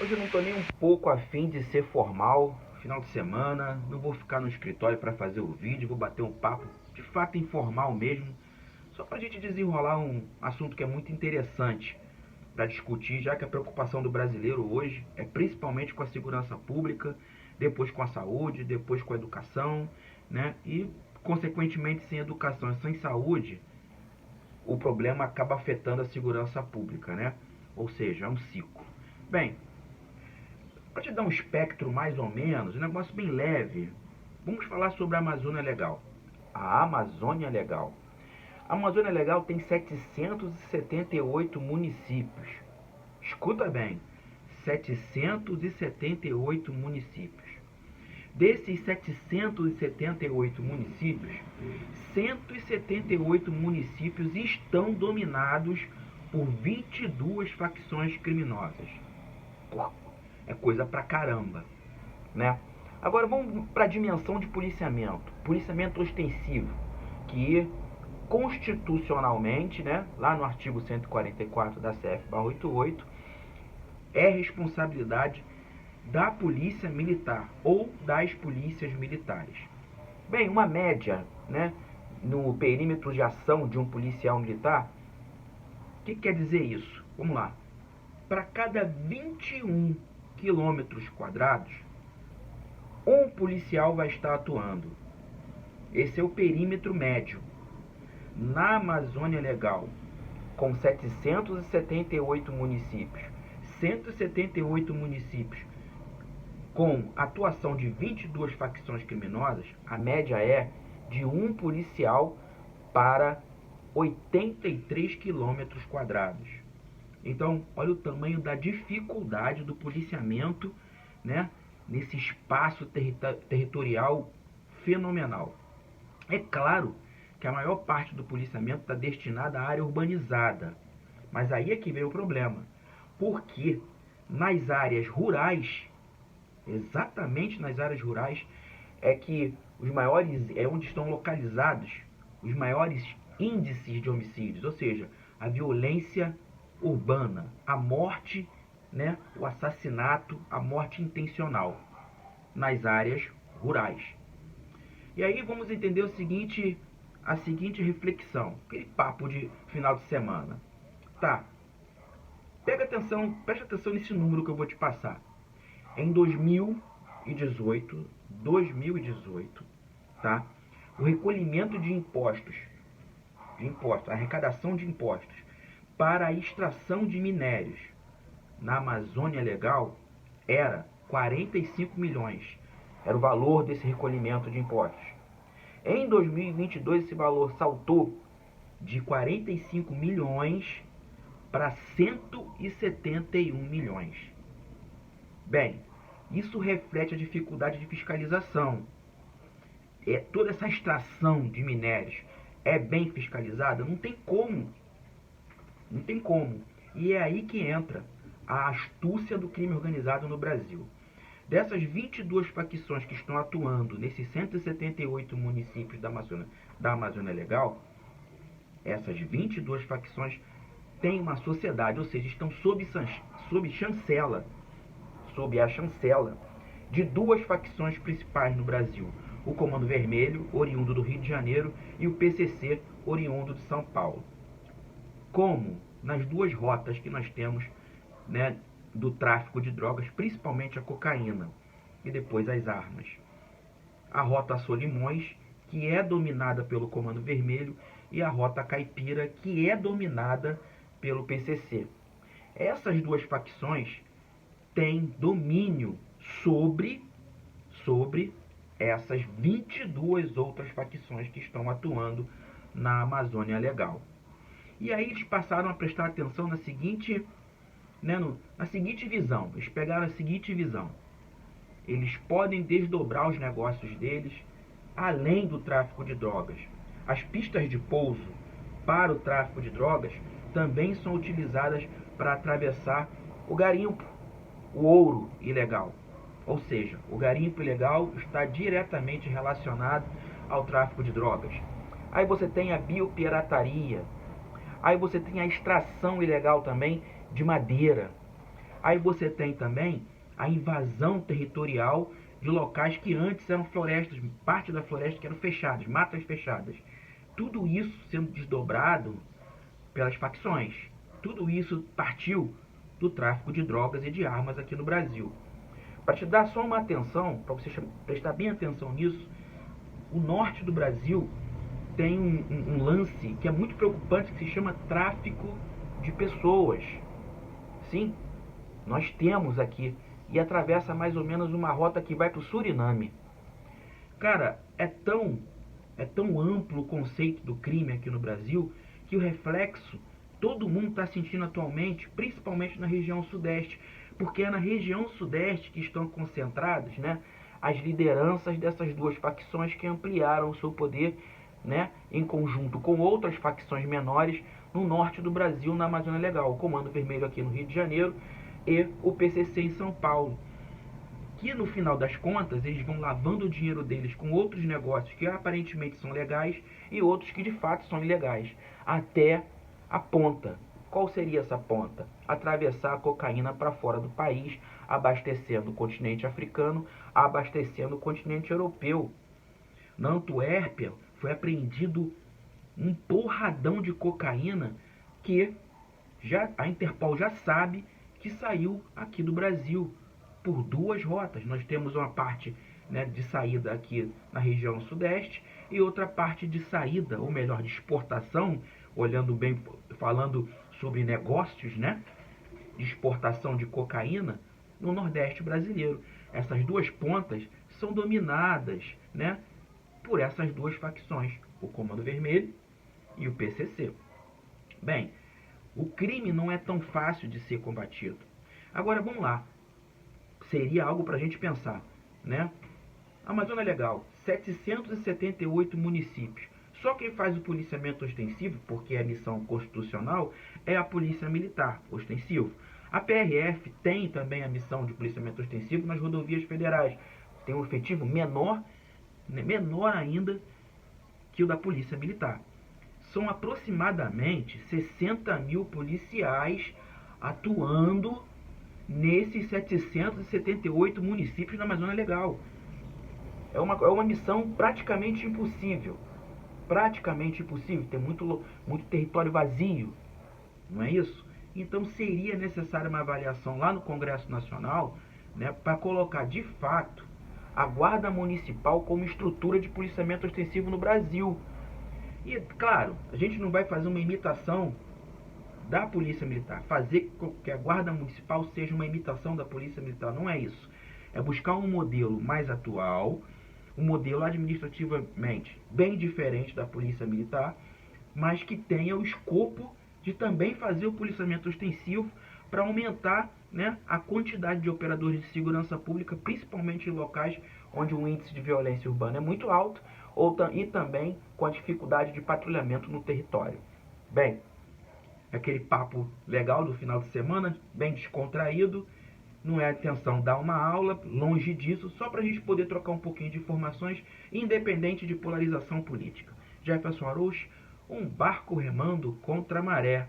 Hoje eu não tô nem um pouco afim de ser formal, final de semana, não vou ficar no escritório para fazer o vídeo, vou bater um papo de fato informal mesmo, só pra gente desenrolar um assunto que é muito interessante para discutir, já que a preocupação do brasileiro hoje é principalmente com a segurança pública, depois com a saúde, depois com a educação, né? E consequentemente sem educação e sem saúde, o problema acaba afetando a segurança pública, né? Ou seja, é um ciclo. Bem, para te dar um espectro mais ou menos, um negócio bem leve, vamos falar sobre a Amazônia Legal. A Amazônia Legal. A Amazônia Legal tem 778 municípios. Escuta bem, 778 municípios. Desses 778 municípios, 178 municípios estão dominados por 22 facções criminosas. Pô, é coisa pra caramba, né? Agora vamos para a dimensão de policiamento. Policiamento ostensivo, que constitucionalmente, né, lá no artigo 144 da CF/88, é responsabilidade da polícia militar ou das polícias militares. Bem, uma média, né, no perímetro de ação de um policial militar, o que quer dizer isso? Vamos lá. Para cada 21 quilômetros quadrados, um policial vai estar atuando. Esse é o perímetro médio. Na Amazônia Legal, com 778 municípios, 178 municípios com atuação de 22 facções criminosas, a média é de um policial para 83 quilômetros quadrados. Então, olha o tamanho da dificuldade do policiamento, né, nesse espaço territorial fenomenal. É claro que a maior parte do policiamento está destinada à área urbanizada, mas aí é que vem o problema, porque nas áreas rurais, exatamente nas áreas rurais, é que os maiores, é onde estão localizados os maiores índices de homicídios, ou seja, a violência urbana, a morte, né, o assassinato, a morte intencional nas áreas rurais. E aí vamos entender a seguinte reflexão, aquele papo de final de semana. Tá, presta atenção nesse número que eu vou te passar. Em 2018, tá? O recolhimento de impostos, a arrecadação de impostos para a extração de minérios na Amazônia Legal era 45 milhões. Era o valor desse recolhimento de impostos. Em 2022, esse valor saltou de 45 milhões para 171 milhões. Bem, isso reflete a dificuldade de fiscalização. Toda essa extração de minérios é bem fiscalizada? Não tem como. Não tem como. E é aí que entra a astúcia do crime organizado no Brasil. Dessas 22 facções que estão atuando nesses 178 municípios da Amazônia Legal, essas 22 facções têm uma sociedade, ou seja, estão sob a chancela de duas facções principais no Brasil: o Comando Vermelho, oriundo do Rio de Janeiro, e o PCC, oriundo de São Paulo. Como nas duas rotas que nós temos, né, do tráfico de drogas, principalmente a cocaína e depois as armas. A rota Solimões, que é dominada pelo Comando Vermelho, e a rota Caipira, que é dominada pelo PCC. Essas duas facções têm domínio sobre essas 22 outras facções que estão atuando na Amazônia Legal. E aí eles passaram a prestar atenção na seguinte visão. Eles pegaram a seguinte visão: eles podem desdobrar os negócios deles além do tráfico de drogas. As pistas de pouso para o tráfico de drogas também são utilizadas para atravessar o garimpo, o ouro ilegal. Ou seja, o garimpo ilegal está diretamente relacionado ao tráfico de drogas. Aí você tem a biopirataria. Aí você tem a extração ilegal também de madeira. Aí você tem também a invasão territorial de locais que antes eram florestas, parte da floresta que eram fechadas, matas fechadas. Tudo isso sendo desdobrado pelas facções. Tudo isso partiu do tráfico de drogas e de armas aqui no Brasil. Para te dar só uma atenção, para você prestar bem atenção nisso, o norte do Brasil tem um lance que é muito preocupante, que se chama tráfico de pessoas. Sim, nós temos aqui, e atravessa mais ou menos uma rota que vai para o Suriname. Cara, é tão amplo o conceito do crime aqui no Brasil, que o reflexo todo mundo está sentindo atualmente, principalmente na região sudeste, porque é na região sudeste que estão concentradas, né, as lideranças dessas duas facções que ampliaram o seu poder, né, em conjunto com outras facções menores no norte do Brasil, na Amazônia Legal, o Comando Vermelho aqui no Rio de Janeiro e o PCC em São Paulo, que no final das contas eles vão lavando o dinheiro deles com outros negócios que aparentemente são legais e outros que de fato são ilegais, até a ponta. Qual seria essa ponta? Atravessar a cocaína para fora do país, abastecendo o continente africano, abastecendo o continente europeu. Na Antuérpia foi apreendido um porradão de cocaína que a Interpol já sabe que saiu aqui do Brasil por duas rotas. Nós temos uma parte, né, de saída aqui na região sudeste e outra parte de saída, ou melhor, de exportação, olhando bem, falando sobre negócios, né, de exportação de cocaína no Nordeste brasileiro. Essas duas pontas são dominadas, né, por essas duas facções, o Comando Vermelho e o PCC. Bem, o crime não é tão fácil de ser combatido. Agora vamos lá, seria algo para a gente pensar, né? Amazônia Legal, 778 municípios. Só quem faz o policiamento ostensivo, porque é a missão constitucional, é a Polícia Militar, ostensivo. A PRF tem também a missão de policiamento ostensivo nas rodovias federais. Tem um efetivo menor, né, menor ainda que o da Polícia Militar. São aproximadamente 60 mil policiais atuando nesses 778 municípios da Amazônia Legal. É uma missão praticamente impossível. Praticamente impossível. Tem muito território vazio. Não é isso? Então seria necessária uma avaliação lá no Congresso Nacional, né, para colocar de fato a Guarda Municipal como estrutura de policiamento ostensivo no Brasil. E, claro, a gente não vai fazer uma imitação da Polícia Militar, fazer com que a Guarda Municipal seja uma imitação da Polícia Militar, não é isso. É buscar um modelo mais atual, um modelo administrativamente bem diferente da Polícia Militar, mas que tenha o escopo de também fazer o policiamento ostensivo para aumentar, né, a quantidade de operadores de segurança pública, principalmente em locais onde o índice de violência urbana é muito alto e também com a dificuldade de patrulhamento no território. Bem, aquele papo legal do final de semana, bem descontraído, não é a intenção dar uma aula, longe disso, só para a gente poder trocar um pouquinho de informações, independente de polarização política. Jefferson Arouche, um barco remando contra a maré.